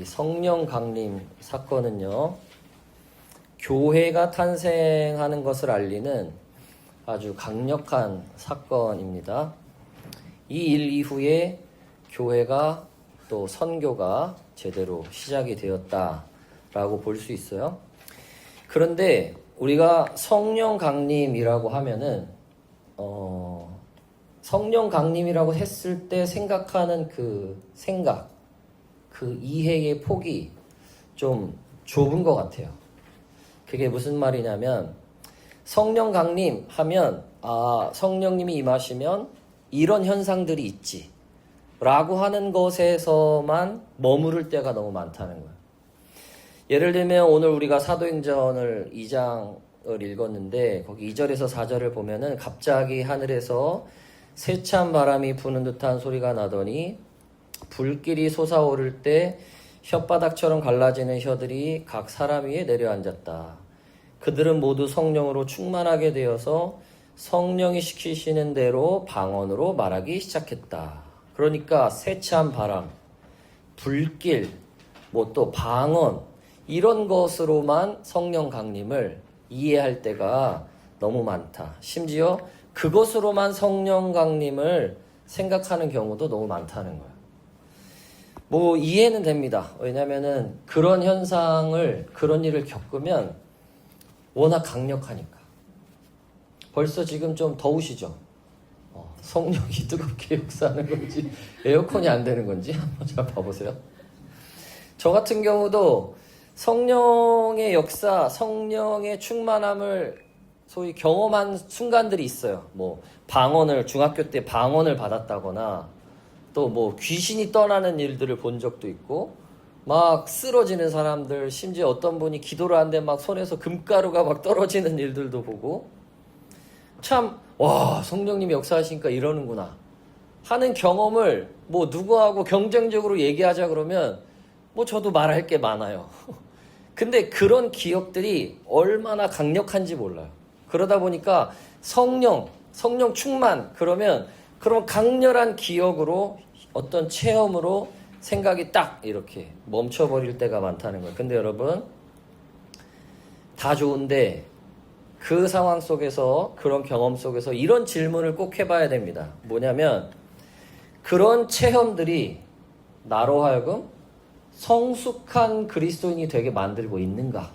성령 강림 사건은요, 교회가 탄생하는 것을 알리는 아주 강력한 사건입니다. 이 일 이후에 교회가 또 선교가 제대로 시작이 되었다라고 볼 수 있어요. 그런데 우리가 성령 강림이라고 하면은 성령 강림이라고 했을 때 생각하는 그 생각, 그 이해의 폭이 좀 좁은 것 같아요. 그게 무슨 말이냐면, 성령 강림 하면 성령님이 임하시면 이런 현상들이 있지 라고 하는 것에서만 머무를 때가 너무 많다는 거예요. 예를 들면 오늘 우리가 사도행전을 2장을 읽었는데 거기 2절에서 4절을 보면은 갑자기 하늘에서 세찬 바람이 부는 듯한 소리가 나더니 불길이 솟아오를 때 혓바닥처럼 갈라지는 혀들이 각 사람 위에 내려앉았다. 그들은 모두 성령으로 충만하게 되어서 성령이 시키시는 대로 방언으로 말하기 시작했다. 그러니까 세찬 바람, 불길, 또 방언, 이런 것으로만 성령 강림을 이해할 때가 너무 많다. 심지어 그것으로만 성령 강림을 생각하는 경우도 너무 많다는 거야. 이해는 됩니다. 왜냐면은 그런 현상을, 그런 일을 겪으면 워낙 강력하니까. 벌써 지금 좀 더우시죠? 성령이 뜨겁게 역사하는 건지 에어컨이 안 되는 건지 한번 잘 봐보세요. 저 같은 경우도 성령의 역사, 성령의 충만함을 소위 경험한 순간들이 있어요. 중학교 때 방언을 받았다거나, 또 귀신이 떠나는 일들을 본 적도 있고, 막 쓰러지는 사람들, 심지어 어떤 분이 기도를 하는데 막 손에서 금가루가 막 떨어지는 일들도 보고, 참, 와, 성령님이 역사하시니까 이러는구나 하는 경험을 누구하고 경쟁적으로 얘기하자 그러면 저도 말할 게 많아요. 근데 그런 기억들이 얼마나 강력한지 몰라요. 그러다 보니까 성령 충만, 그러면 그런 강렬한 기억으로 어떤 체험으로 생각이 딱 이렇게 멈춰버릴 때가 많다는 거예요. 근데 여러분, 다 좋은데 그 상황 속에서, 그런 경험 속에서 이런 질문을 꼭 해봐야 됩니다. 뭐냐면, 그런 체험들이 나로 하여금 성숙한 그리스도인이 되게 만들고 있는가?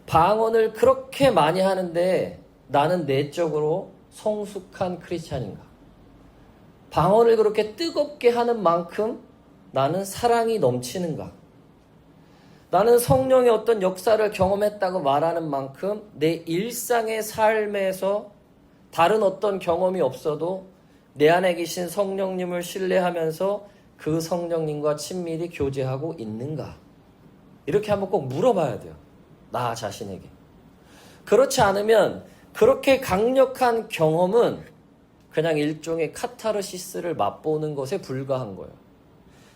방언을 그렇게 많이 하는데 나는 내적으로 성숙한 크리스찬인가? 방언을 그렇게 뜨겁게 하는 만큼 나는 사랑이 넘치는가? 나는 성령의 어떤 역사를 경험했다고 말하는 만큼 내 일상의 삶에서 다른 어떤 경험이 없어도 내 안에 계신 성령님을 신뢰하면서 그 성령님과 친밀히 교제하고 있는가? 이렇게 한번 꼭 물어봐야 돼요. 나 자신에게. 그렇지 않으면 그렇게 강력한 경험은 그냥 일종의 카타르시스를 맛보는 것에 불과한 거예요.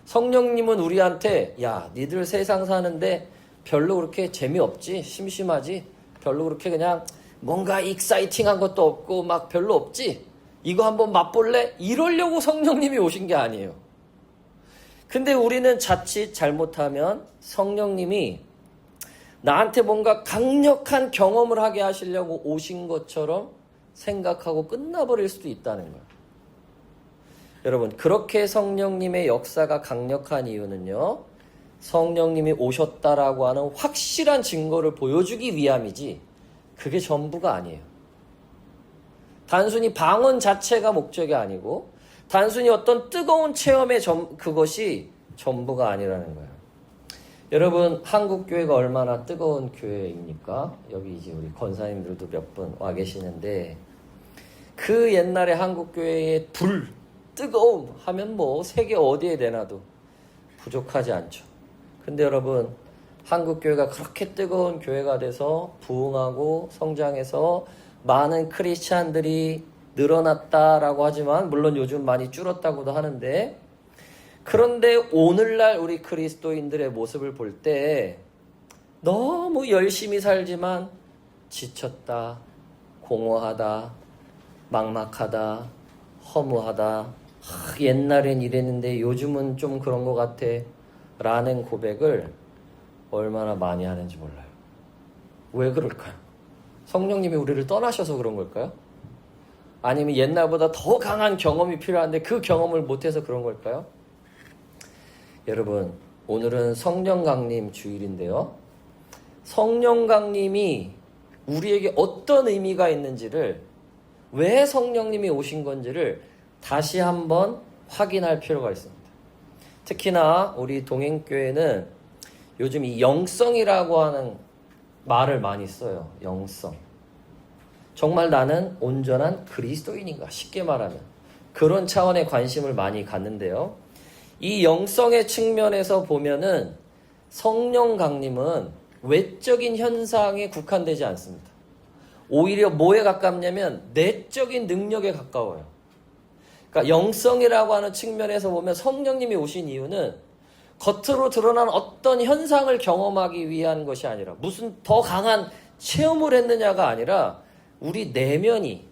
성령님은 우리한테, 야, 니들 세상 사는데 별로 그렇게 재미없지? 심심하지? 별로 그렇게 그냥 뭔가 익사이팅한 것도 없고 막 별로 없지? 이거 한번 맛볼래? 이러려고 성령님이 오신 게 아니에요. 근데 우리는 자칫 잘못하면 성령님이 나한테 뭔가 강력한 경험을 하게 하시려고 오신 것처럼 생각하고 끝나버릴 수도 있다는 거예요. 여러분, 그렇게 성령님의 역사가 강력한 이유는요, 성령님이 오셨다라고 하는 확실한 증거를 보여주기 위함이지 그게 전부가 아니에요. 단순히 방언 자체가 목적이 아니고 단순히 어떤 뜨거운 체험의 그것이 전부가 아니라는 거예요. 여러분, 한국 교회가 얼마나 뜨거운 교회입니까? 여기 이제 우리 권사님들도 몇 분 와 계시는데, 그 옛날에 한국 교회의 뜨거움 하면 세계 어디에 내놔도 부족하지 않죠. 근데 여러분, 한국 교회가 그렇게 뜨거운 교회가 돼서 부흥하고 성장해서 많은 크리스찬들이 늘어났다라고 하지만, 물론 요즘 많이 줄었다고도 하는데, 그런데 오늘날 우리 그리스도인들의 모습을 볼 때 너무 열심히 살지만 지쳤다, 공허하다, 막막하다, 허무하다, 옛날엔 이랬는데 요즘은 좀 그런 것 같아 라는 고백을 얼마나 많이 하는지 몰라요. 왜 그럴까요? 성령님이 우리를 떠나셔서 그런 걸까요? 아니면 옛날보다 더 강한 경험이 필요한데 그 경험을 못해서 그런 걸까요? 여러분, 오늘은 성령 강림 주일인데요. 성령 강림이 우리에게 어떤 의미가 있는지를, 왜 성령님이 오신 건지를 다시 한번 확인할 필요가 있습니다. 특히나 우리 동행교회는 요즘 이 영성이라고 하는 말을 많이 써요. 영성. 정말 나는 온전한 그리스도인인가? 쉽게 말하면 그런 차원의 관심을 많이 갖는데요. 이 영성의 측면에서 보면은 성령 강림은 외적인 현상에 국한되지 않습니다. 오히려 뭐에 가깝냐면 내적인 능력에 가까워요. 그러니까 영성이라고 하는 측면에서 보면 성령님이 오신 이유는 겉으로 드러난 어떤 현상을 경험하기 위한 것이 아니라, 무슨 더 강한 체험을 했느냐가 아니라 우리 내면이,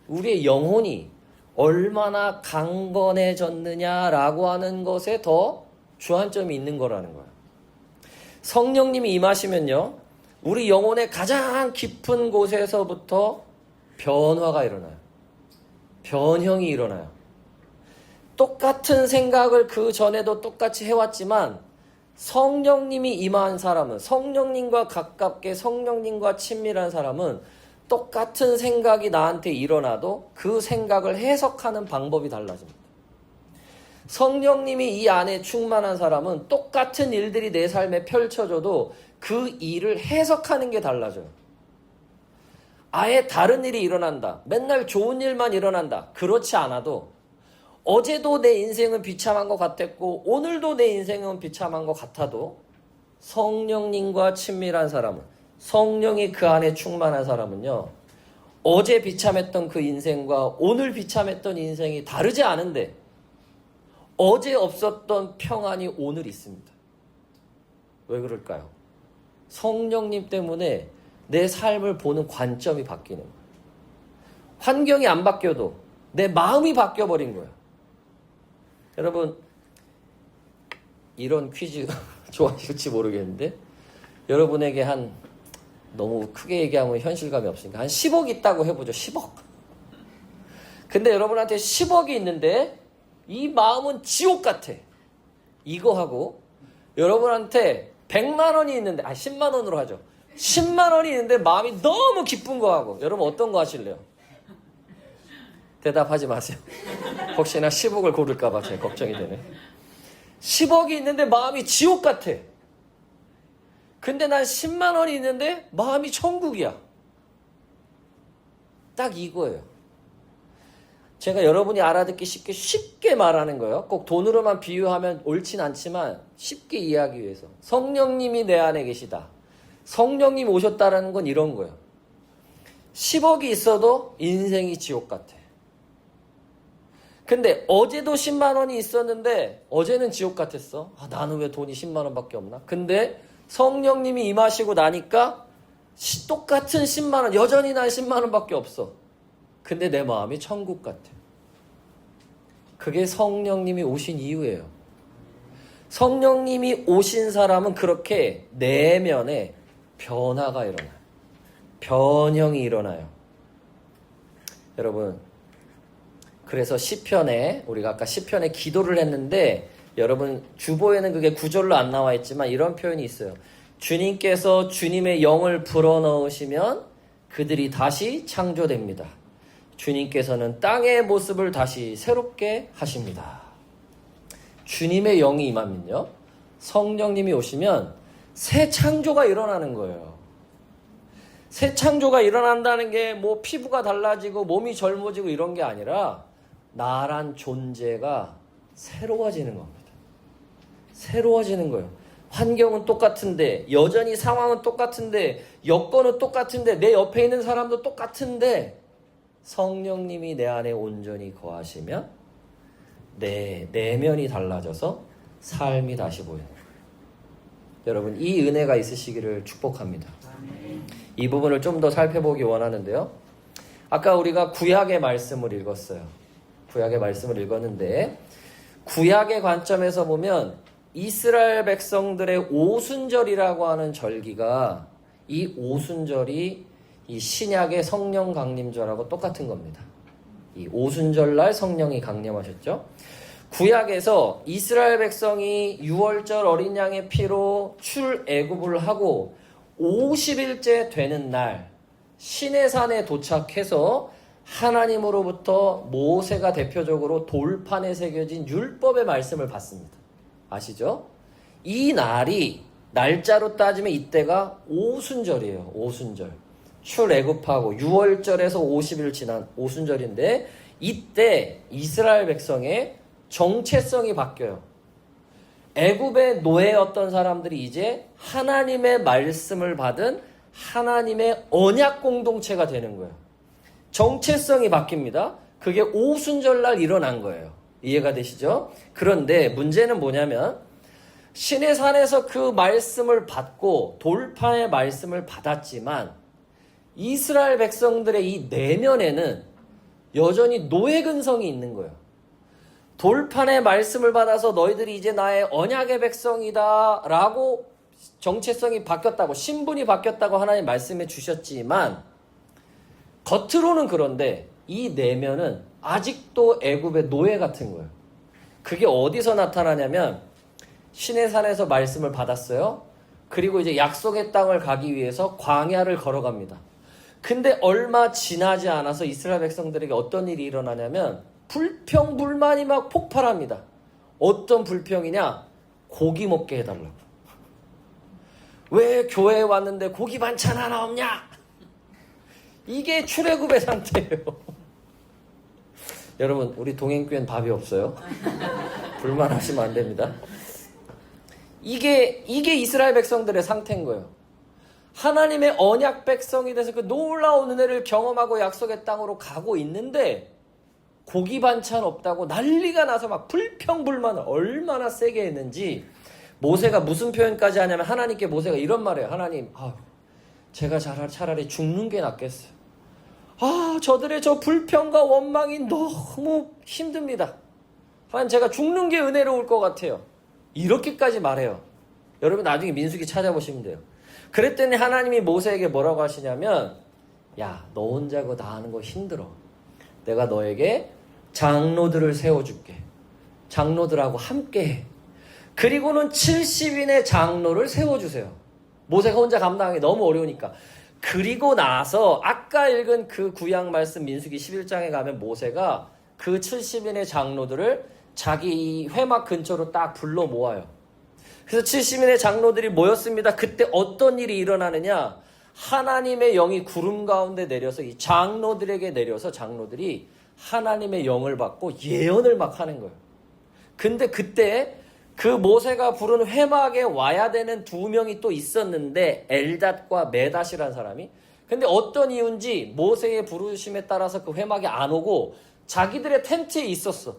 우리의 영혼이 얼마나 강건해졌느냐라고 하는 것에 더 주안점이 있는 거라는 거예요. 성령님이 임하시면요, 우리 영혼의 가장 깊은 곳에서부터 변화가 일어나요. 변형이 일어나요. 똑같은 생각을 그 전에도 똑같이 해왔지만 성령님이 임한 사람은, 성령님과 가깝게 성령님과 친밀한 사람은 똑같은 생각이 나한테 일어나도 그 생각을 해석하는 방법이 달라집니다. 성령님이 이 안에 충만한 사람은 똑같은 일들이 내 삶에 펼쳐져도 그 일을 해석하는 게 달라져요. 아예 다른 일이 일어난다. 맨날 좋은 일만 일어난다. 그렇지 않아도 어제도 내 인생은 비참한 것 같았고 오늘도 내 인생은 비참한 것 같아도 성령님과 친밀한 사람은, 성령이 그 안에 충만한 사람은요, 어제 비참했던 그 인생과 오늘 비참했던 인생이 다르지 않은데 어제 없었던 평안이 오늘 있습니다. 왜 그럴까요? 성령님 때문에 내 삶을 보는 관점이 바뀌는 거예요. 환경이 안 바뀌어도 내 마음이 바뀌어버린 거예요. 여러분, 이런 퀴즈 좋아하실지 모르겠는데 여러분에게 한, 너무 크게 얘기하면 현실감이 없으니까 한 10억 있다고 해보죠. 10억. 근데 여러분한테 10억이 있는데 이 마음은 지옥 같아. 이거 하고 여러분한테 100만 원이 있는데, 10만 원으로 하죠. 10만 원이 있는데 마음이 너무 기쁜 거 하고, 여러분 어떤 거 하실래요? 대답하지 마세요. 혹시나 10억을 고를까봐 제가 걱정이 되네. 10억이 있는데 마음이 지옥 같아. 근데 난 10만 원이 있는데 마음이 천국이야. 딱 이거예요. 제가 여러분이 알아듣기 쉽게 말하는 거예요. 꼭 돈으로만 비유하면 옳진 않지만 쉽게 이해하기 위해서. 성령님이 내 안에 계시다. 성령님 오셨다라는 건 이런 거예요. 10억이 있어도 인생이 지옥 같아. 근데 어제도 10만 원이 있었는데 어제는 지옥 같았어. 나는 왜 돈이 10만 원밖에 없나? 근데 성령님이 임하시고 나니까 똑같은 10만 원, 여전히 난 10만 원밖에 없어. 근데 내 마음이 천국 같아. 그게 성령님이 오신 이유예요. 성령님이 오신 사람은 그렇게 내면에 변화가 일어나요. 변형이 일어나요. 여러분, 그래서 시편에, 우리가 아까 시편에 기도를 했는데 여러분 주보에는 그게 구절로 안 나와 있지만 이런 표현이 있어요. 주님께서 주님의 영을 불어넣으시면 그들이 다시 창조됩니다. 주님께서는 땅의 모습을 다시 새롭게 하십니다. 주님의 영이 임하면요, 성령님이 오시면 새 창조가 일어나는 거예요. 새 창조가 일어난다는 게 뭐 피부가 달라지고 몸이 젊어지고 이런 게 아니라 나란 존재가 새로워지는 겁니다. 새로워지는 거예요. 환경은 똑같은데, 여전히 상황은 똑같은데, 여건은 똑같은데, 내 옆에 있는 사람도 똑같은데 성령님이 내 안에 온전히 거하시면 내 내면이 달라져서 삶이 다시 보이는 거예요. 여러분, 이 은혜가 있으시기를 축복합니다. 이 부분을 좀 더 살펴보기 원하는데요. 아까 우리가 구약의 말씀을 읽었어요. 구약의 말씀을 읽었는데 구약의 관점에서 보면 이스라엘 백성들의 오순절이라고 하는 절기가 이 오순절이 이 신약의 성령 강림절하고 똑같은 겁니다. 이 오순절날 성령이 강림하셨죠. 구약에서 이스라엘 백성이 유월절 어린 양의 피로 출애굽을 하고 50일째 되는 날 시내산에 도착해서 하나님으로부터 모세가 대표적으로 돌판에 새겨진 율법의 말씀을 받습니다. 아시죠? 이 날이 날짜로 따지면 이때가 오순절이에요. 오순절. 출애굽하고 6월절에서 50일 지난 오순절인데 이때 이스라엘 백성의 정체성이 바뀌어요. 애굽의 노예였던 사람들이 이제 하나님의 말씀을 받은 하나님의 언약 공동체가 되는 거예요. 정체성이 바뀝니다. 그게 오순절날 일어난 거예요. 이해가 되시죠? 그런데 문제는 뭐냐면 시내산에서 그 말씀을 받고 돌판의 말씀을 받았지만 이스라엘 백성들의 이 내면에는 여전히 노예 근성이 있는 거예요. 돌판의 말씀을 받아서 너희들이 이제 나의 언약의 백성이다 라고 정체성이 바뀌었다고, 신분이 바뀌었다고 하나님 말씀해 주셨지만 겉으로는 그런데 이 내면은 아직도 애굽의 노예 같은 거예요. 그게 어디서 나타나냐면 시내산에서 말씀을 받았어요. 그리고 이제 약속의 땅을 가기 위해서 광야를 걸어갑니다. 근데 얼마 지나지 않아서 이스라엘 백성들에게 어떤 일이 일어나냐면 불평 불만이 막 폭발합니다. 어떤 불평이냐? 고기 먹게 해달라고. 왜 교회에 왔는데 고기 반찬 하나 없냐? 이게 출애굽의 상태예요. 여러분, 우리 동행교회는 밥이 없어요. 불만하시면 안 됩니다. 이게 이스라엘 백성들의 상태인 거예요. 하나님의 언약 백성이 돼서 그 놀라운 은혜를 경험하고 약속의 땅으로 가고 있는데 고기 반찬 없다고 난리가 나서 막 불평불만을 얼마나 세게 했는지 모세가 무슨 표현까지 하냐면 하나님께 모세가 이런 말을 해요. 하나님, 제가 차라리 죽는 게 낫겠어요. 저들의 저 불평과 원망이 너무 힘듭니다. 하나님, 제가 죽는 게 은혜로울 것 같아요. 이렇게까지 말해요. 여러분 나중에 민수기 찾아보시면 돼요. 그랬더니 하나님이 모세에게 뭐라고 하시냐면, 야, 너 혼자 그거 다 하는 거 힘들어. 내가 너에게 장로들을 세워줄게. 장로들하고 함께 해. 그리고는 70인의 장로를 세워주세요. 모세가 혼자 감당하기 너무 어려우니까. 그리고 나서 아까 읽은 그 구약 말씀 민수기 11장에 가면 모세가 그 70인의 장로들을 자기 회막 근처로 딱 불러 모아요. 그래서 70인의 장로들이 모였습니다. 그때 어떤 일이 일어나느냐? 하나님의 영이 구름 가운데 내려서 이 장로들에게 내려서 장로들이 하나님의 영을 받고 예언을 막 하는 거예요. 근데 그때 그 모세가 부른 회막에 와야 되는 두 명이 또 있었는데 엘닷과 메닷이라는 사람이, 근데 어떤 이유인지 모세의 부르심에 따라서 그 회막에 안 오고 자기들의 텐트에 있었어.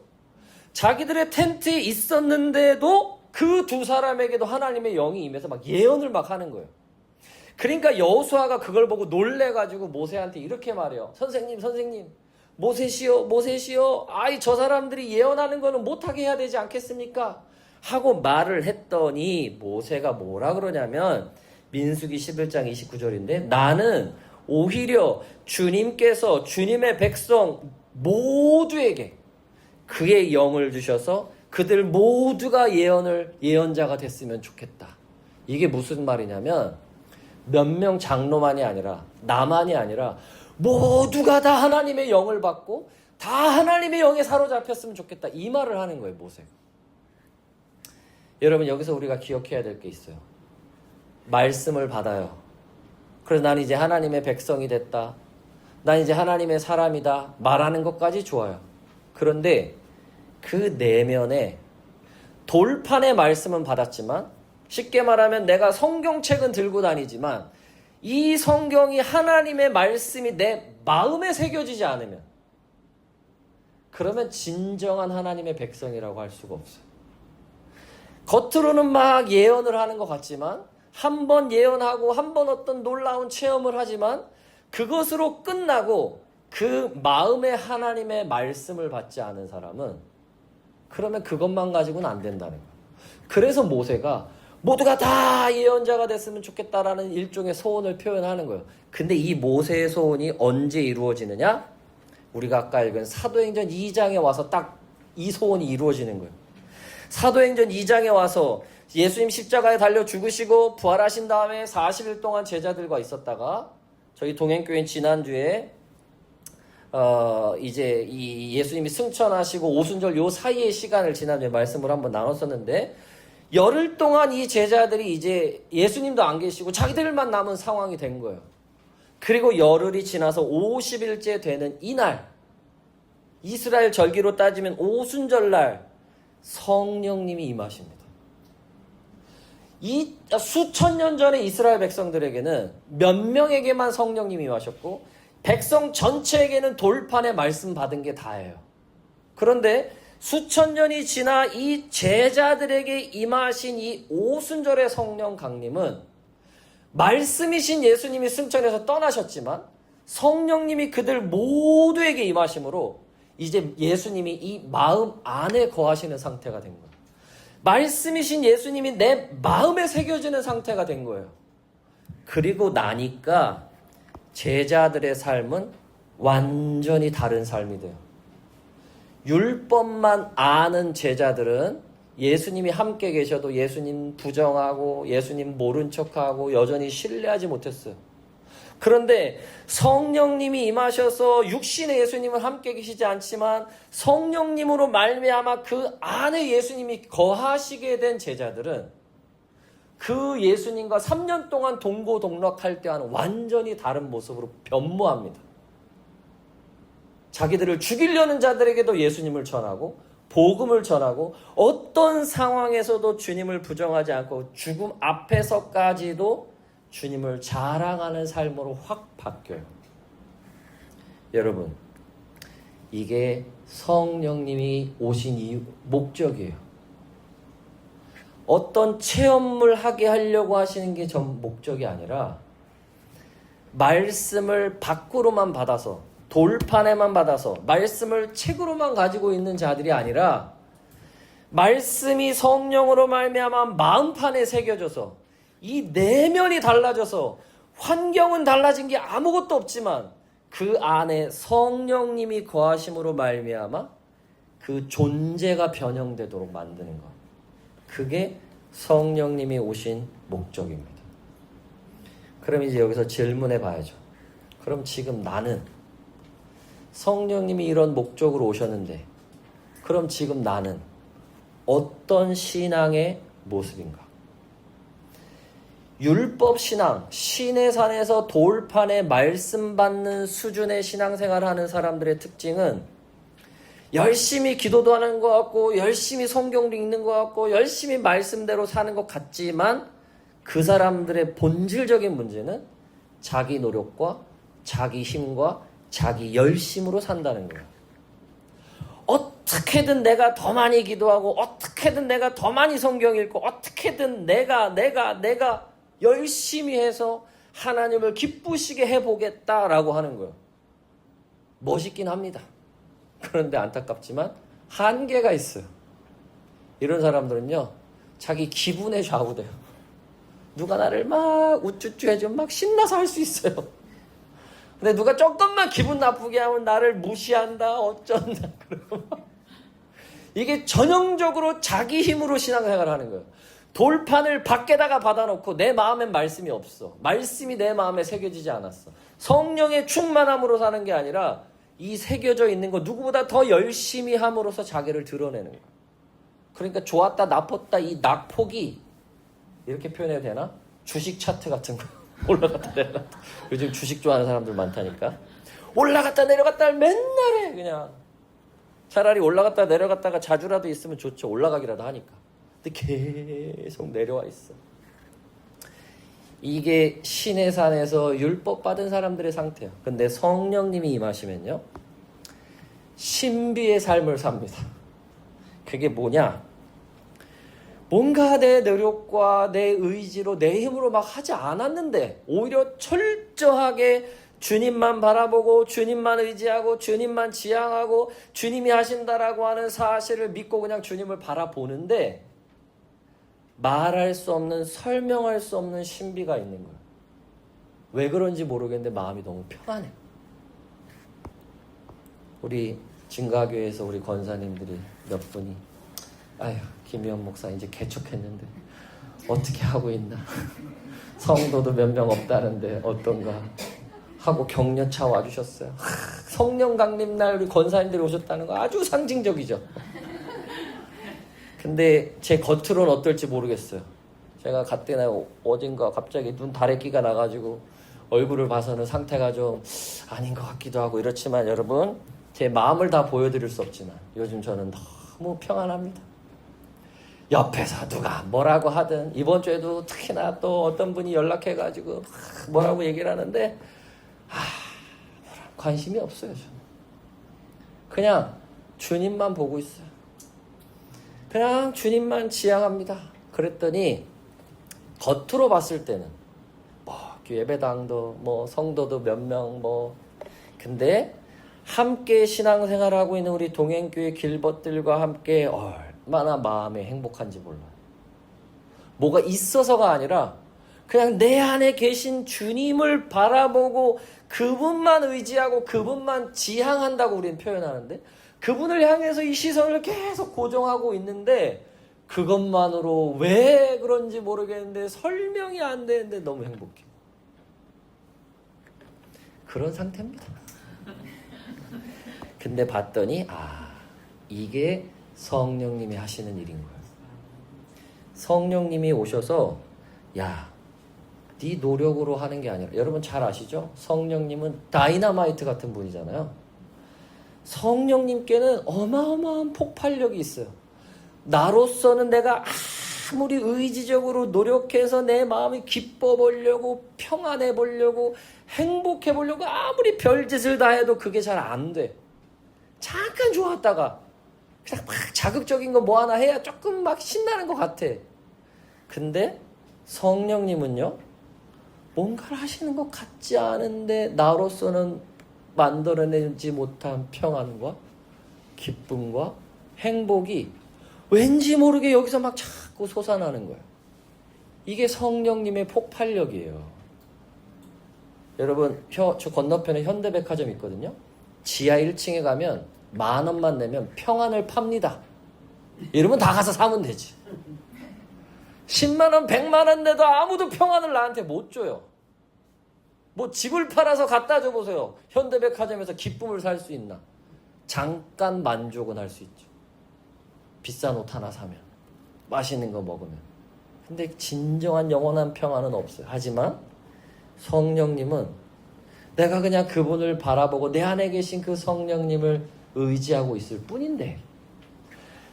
자기들의 텐트에 있었는데도 그 두 사람에게도 하나님의 영이 임해서 막 예언을 막 하는 거예요. 그러니까 여호수아가 그걸 보고 놀래가지고 모세한테 이렇게 말해요. 선생님 모세시여 저 사람들이 예언하는 거는 못하게 해야 되지 않겠습니까? 하고 말을 했더니 모세가 뭐라 그러냐면 민수기 11장 29절인데 나는 오히려 주님께서 주님의 백성 모두에게 그의 영을 주셔서 그들 모두가 예언자가 됐으면 좋겠다. 이게 무슨 말이냐면 몇 명 장로만이 아니라 나만이 아니라 모두가 다 하나님의 영을 받고 다 하나님의 영에 사로잡혔으면 좋겠다. 이 말을 하는 거예요, 모세가. 여러분 여기서 우리가 기억해야 될 게 있어요. 말씀을 받아요. 그래서 난 이제 하나님의 백성이 됐다. 난 이제 하나님의 사람이다. 말하는 것까지 좋아요. 그런데 그 내면에 돌판의 말씀은 받았지만 쉽게 말하면 내가 성경책은 들고 다니지만 이 성경이 하나님의 말씀이 내 마음에 새겨지지 않으면 그러면 진정한 하나님의 백성이라고 할 수가 없어요. 겉으로는 막 예언을 하는 것 같지만 한 번 예언하고 한 번 어떤 놀라운 체험을 하지만 그것으로 끝나고 그 마음에 하나님의 말씀을 받지 않은 사람은 그러면 그것만 가지고는 안 된다는 거예요. 그래서 모세가 모두가 다 예언자가 됐으면 좋겠다라는 일종의 소원을 표현하는 거예요. 근데 이 모세의 소원이 언제 이루어지느냐? 우리가 아까 읽은 사도행전 2장에 와서 딱 이 소원이 이루어지는 거예요. 사도행전 2장에 와서 예수님 십자가에 달려 죽으시고 부활하신 다음에 40일 동안 제자들과 있었다가 저희 동행교회 지난주에 이제 이 예수님이 승천하시고 오순절 요 사이의 시간을 지난주에 말씀을 한번 나눴었는데 열흘 동안 이 제자들이 이제 예수님도 안 계시고 자기들만 남은 상황이 된 거예요. 그리고 열흘이 지나서 50일째 되는 이날 이스라엘 절기로 따지면 오순절날 성령님이 임하십니다. 이 수천 년 전에 이스라엘 백성들에게는 몇 명에게만 성령님이 임하셨고 백성 전체에게는 돌판에 말씀 받은 게 다예요. 그런데 수천 년이 지나 이 제자들에게 임하신 이 오순절의 성령 강림은 말씀이신 예수님이 승천해서 떠나셨지만 성령님이 그들 모두에게 임하심으로 이제 예수님이 이 마음 안에 거하시는 상태가 된 거예요. 말씀이신 예수님이 내 마음에 새겨지는 상태가 된 거예요. 그리고 나니까 제자들의 삶은 완전히 다른 삶이 돼요. 율법만 아는 제자들은 예수님이 함께 계셔도 예수님 부정하고 예수님 모른 척하고 여전히 신뢰하지 못했어요. 그런데 성령님이 임하셔서 육신의 예수님은 함께 계시지 않지만 성령님으로 말미암아 그 안에 예수님이 거하시게 된 제자들은 그 예수님과 3년 동안 동고동락할 때와는 완전히 다른 모습으로 변모합니다. 자기들을 죽이려는 자들에게도 예수님을 전하고 복음을 전하고 어떤 상황에서도 주님을 부정하지 않고 죽음 앞에서까지도 주님을 자랑하는 삶으로 확 바뀌어요. 여러분, 이게 성령님이 오신 이유, 목적이에요. 어떤 체험을 하게 하려고 하시는 게 전 목적이 아니라 말씀을 밖으로만 받아서 돌판에만 받아서 말씀을 책으로만 가지고 있는 자들이 아니라 말씀이 성령으로 말미암아 마음판에 새겨져서 이 내면이 달라져서 환경은 달라진 게 아무것도 없지만 그 안에 성령님이 거하심으로 말미암아 그 존재가 변형되도록 만드는 것. 그게 성령님이 오신 목적입니다. 그럼 이제 여기서 질문해 봐야죠. 그럼 지금 나는 성령님이 이런 목적으로 오셨는데 그럼 지금 나는 어떤 신앙의 모습인가? 율법 신앙, 신의 산에서 돌판에 말씀 받는 수준의 신앙생활을 하는 사람들의 특징은 열심히 기도도 하는 것 같고 열심히 성경도 읽는 것 같고 열심히 말씀대로 사는 것 같지만 그 사람들의 본질적인 문제는 자기 노력과 자기 힘과 자기 열심으로 산다는 거예요. 어떻게든 내가 더 많이 기도하고 어떻게든 내가 더 많이 성경 읽고 어떻게든 내가 열심히 해서 하나님을 기쁘시게 해보겠다라고 하는 거예요. 멋있긴 합니다. 그런데 안타깝지만 한계가 있어요. 이런 사람들은요, 자기 기분에 좌우돼요. 누가 나를 막 우쭈쭈 해주면 막 신나서 할 수 있어요. 근데 누가 조금만 기분 나쁘게 하면 나를 무시한다, 어쩐다, 그러면 이게 전형적으로 자기 힘으로 신앙생활을 하는 거예요. 돌판을 밖에다가 받아놓고 내 마음엔 말씀이 없어. 말씀이 내 마음에 새겨지지 않았어. 성령의 충만함으로 사는 게 아니라 이 새겨져 있는 거 누구보다 더 열심히 함으로써 자기를 드러내는 거예요. 그러니까 좋았다 나빴다 이 낙폭이 이렇게 표현해도 되나? 주식 차트 같은 거. 올라갔다 내려갔다. 요즘 주식 좋아하는 사람들 많다니까. 올라갔다 내려갔다 맨날 해 그냥. 차라리 올라갔다 내려갔다가 자주라도 있으면 좋죠. 올라가기라도 하니까. 근데 계속 내려와 있어. 이게 신의 산에서 율법 받은 사람들의 상태야. 근데 성령님이 임하시면요, 신비의 삶을 삽니다. 그게 뭐냐? 뭔가 내 노력과 내 의지로 내 힘으로 막 하지 않았는데 오히려 철저하게 주님만 바라보고 주님만 의지하고 주님만 지향하고 주님이 하신다라고 하는 사실을 믿고 그냥 주님을 바라보는데 말할 수 없는, 설명할 수 없는 신비가 있는 거예요. 왜 그런지 모르겠는데 마음이 너무 평안해. 우리 진가교회에서 우리 권사님들이 몇 분이 아휴 김희원 목사 이제 개척했는데 어떻게 하고 있나 성도도 몇 명 없다는데 어떤가 하고 격려차 와주셨어요. 성령 강림날 우리 권사님들이 오셨다는 거 아주 상징적이죠. 근데 제 겉으로는 어떨지 모르겠어요. 제가 가뜩이나 어딘가 갑자기 눈 다래끼가 나가지고 얼굴을 봐서는 상태가 좀 아닌 것 같기도 하고 이렇지만 여러분 제 마음을 다 보여드릴 수 없지만 요즘 저는 너무 평안합니다. 옆에서 누가 뭐라고 하든 이번 주에도 특히나 또 어떤 분이 연락해가지고 뭐라고 얘기를 하는데 관심이 없어요. 저는 그냥 주님만 보고 있어요. 그냥 주님만 지향합니다. 그랬더니 겉으로 봤을 때는 뭐 예배당도 뭐 성도도 몇 명 뭐 근데 함께 신앙생활하고 있는 우리 동행교회 길벗들과 함께 얼마나 마음에 행복한지 몰라요. 뭐가 있어서가 아니라 그냥 내 안에 계신 주님을 바라보고 그분만 의지하고 그분만 지향한다고 우리는 표현하는데 그분을 향해서 이 시선을 계속 고정하고 있는데 그것만으로 왜 그런지 모르겠는데 설명이 안 되는데 너무 행복해. 그런 상태입니다. 근데 봤더니 이게 성령님이 하시는 일인 거예요. 성령님이 오셔서 네 노력으로 하는 게 아니라 여러분 잘 아시죠? 성령님은 다이너마이트 같은 분이잖아요. 성령님께는 어마어마한 폭발력이 있어요. 나로서는 내가 아무리 의지적으로 노력해서 내 마음이 기뻐 보려고 평안해 보려고 행복해 보려고 아무리 별짓을 다 해도 그게 잘 안 돼. 잠깐 좋았다가 그냥 막 자극적인 거 뭐 하나 해야 조금 막 신나는 것 같아. 근데 성령님은요 뭔가를 하시는 것 같지 않은데 나로서는 만들어내지 못한 평안과 기쁨과 행복이 왠지 모르게 여기서 막 자꾸 솟아나는 거예요. 이게 성령님의 폭발력이에요. 여러분 저 건너편에 현대백화점 있거든요. 지하 1층에 가면 10,000원만 내면 평안을 팝니다. 이러면 다 가서 사면 되지. 10만원 100만원 내도 아무도 평안을 나한테 못 줘요. 뭐 집을 팔아서 갖다 줘보세요. 현대백화점에서 기쁨을 살 수 있나? 잠깐 만족은 할 수 있죠. 비싼 옷 하나 사면 맛있는 거 먹으면. 근데 진정한 영원한 평안은 없어요. 하지만 성령님은 내가 그냥 그분을 바라보고 내 안에 계신 그 성령님을 의지하고 있을 뿐인데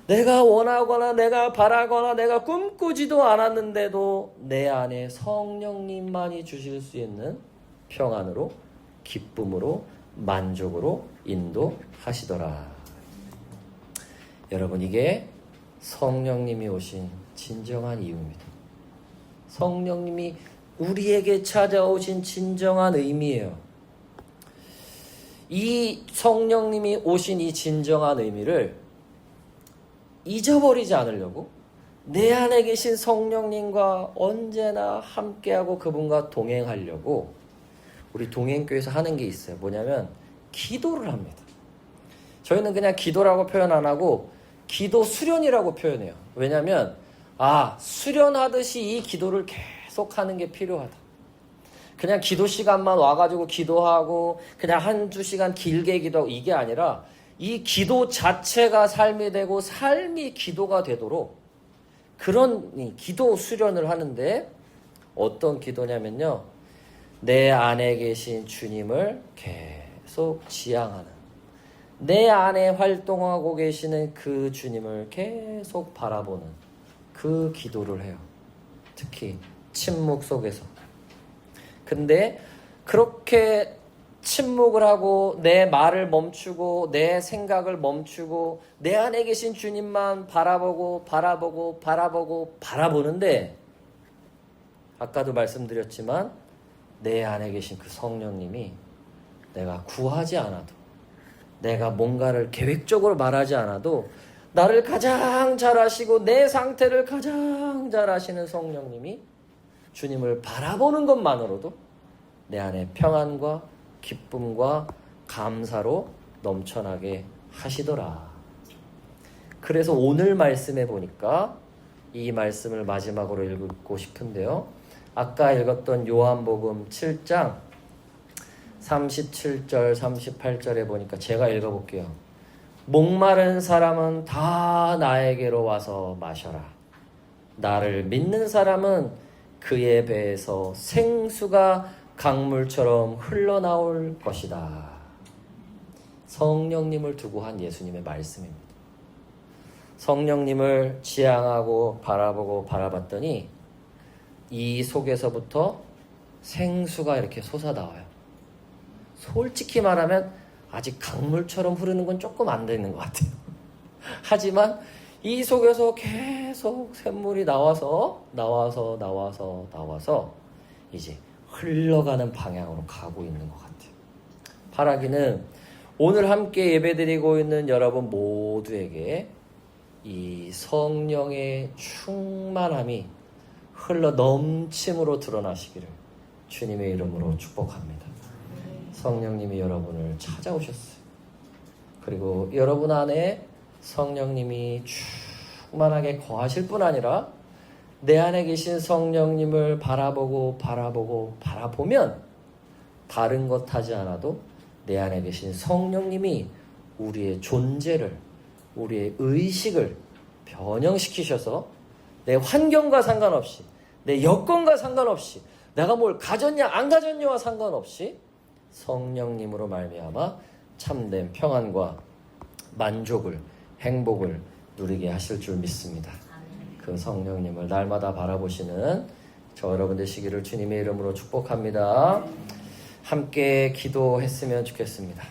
내가 원하거나 내가 바라거나 내가 꿈꾸지도 않았는데도 내 안에 성령님만이 주실 수 있는 평안으로 기쁨으로 만족으로 인도하시더라. 여러분 이게 성령님이 오신 진정한 이유입니다. 성령님이 우리에게 찾아오신 진정한 의미예요. 이 성령님이 오신 이 진정한 의미를 잊어버리지 않으려고 내 안에 계신 성령님과 언제나 함께하고 그분과 동행하려고 우리 동행교회에서 하는 게 있어요. 뭐냐면 기도를 합니다. 저희는 그냥 기도라고 표현 안 하고 기도 수련이라고 표현해요. 왜냐하면 수련하듯이 이 기도를 계속하는 게 필요하다. 그냥 기도 시간만 와가지고 기도하고 그냥 1-2시간 길게 기도하고 이게 아니라 이 기도 자체가 삶이 되고 삶이 기도가 되도록 그런 기도 수련을 하는데 어떤 기도냐면요. 내 안에 계신 주님을 계속 지향하는 내 안에 활동하고 계시는 그 주님을 계속 바라보는 그 기도를 해요. 특히 침묵 속에서. 근데 그렇게 침묵을 하고 내 말을 멈추고 내 생각을 멈추고 내 안에 계신 주님만 바라보는데 아까도 말씀드렸지만 내 안에 계신 그 성령님이 내가 구하지 않아도 내가 뭔가를 계획적으로 말하지 않아도 나를 가장 잘 아시고 내 상태를 가장 잘 아시는 성령님이 주님을 바라보는 것만으로도 내 안에 평안과 기쁨과 감사로 넘쳐나게 하시더라. 그래서 오늘 말씀에 보니까 이 말씀을 마지막으로 읽고 싶은데요. 아까 읽었던 요한복음 7장 37절 38절에 보니까 제가 읽어볼게요. 목마른 사람은 다 나에게로 와서 마셔라. 나를 믿는 사람은 그의 배에서 생수가 강물처럼 흘러나올 것이다. 성령님을 두고 한 예수님의 말씀입니다. 성령님을 지향하고 바라보고 바라봤더니 이 속에서부터 생수가 이렇게 솟아나와요. 솔직히 말하면 아직 강물처럼 흐르는 건 조금 안 되는 것 같아요. 하지만 이 속에서 계속 샘물이 나와서 이제 흘러가는 방향으로 가고 있는 것 같아요. 바라기는 오늘 함께 예배드리고 있는 여러분 모두에게 이 성령의 충만함이 흘러 넘침으로 드러나시기를 주님의 이름으로 축복합니다. 성령님이 여러분을 찾아오셨어요. 그리고 여러분 안에 성령님이 충만하게 거하실 뿐 아니라 내 안에 계신 성령님을 바라보면 다른 것 하지 않아도 내 안에 계신 성령님이 우리의 존재를, 우리의 의식을 변형시키셔서 내 환경과 상관없이, 내 여건과 상관없이, 내가 뭘 가졌냐 안 가졌냐와 상관없이 성령님으로 말미암아 참된 평안과 만족을, 행복을 누리게 하실 줄 믿습니다. 그 성령님을 날마다 바라보시는 저 여러분 되시기를 주님의 이름으로 축복합니다. 함께 기도했으면 좋겠습니다.